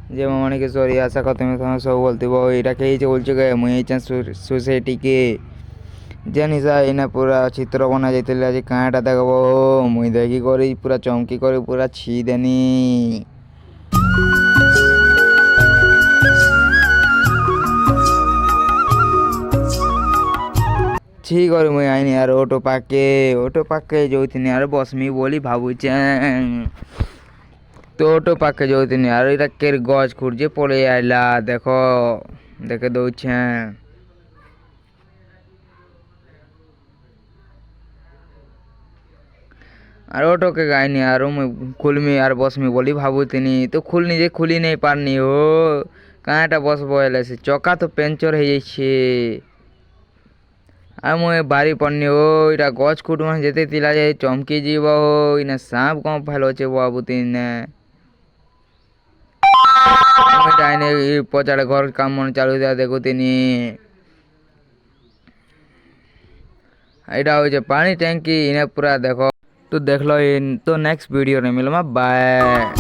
যে মামানিকে সরি আশা কথা তুমি তোমার সব বলতে এটা খেয়েছে বলছো গে মুই এই সোসাইটিকে জানিস এনে পুরা চিত্র বনা যাইতে আজ কাঁটা দেখাবো মুই দেখি করি পুরা চমকি করে পুরা ছি দেনি ছি করে মুই আইনি আর ওটো পাকে যৌথিনি আর বসমি বলি ভাবুছে তো ওটো পাকে যৌথিনি আর এটা কের গছ খুঁড়ছে পড়ে আইলা দেখো দেখে দৌড়ছে আর ওটোকে গাইনি আর মুই খুলমি আর বসমি বলি ভাবুতিনি তো খুলনি যে খুলি নেই পারনি ও কাঁটা বসবো এলে সে চকা তো পেঞ্চর হয়ে যাচ্ছে আর মুই বাড়ি পড়নি ও এটা গছ খুঁটমা যেতে তিলা যাই চমকি যাব ইনা সাপ কম ফেলোছে বাবুতিন ডাইনে পচাড়ে ঘর কাম মনে চালু দেওয়া দেখো তিনি এটা হচ্ছে পানি ট্যাঙ্কি ইনে পুরা দেখো তো দেখলো তো নেক্সট वीडियो में मिलूँगा बाय।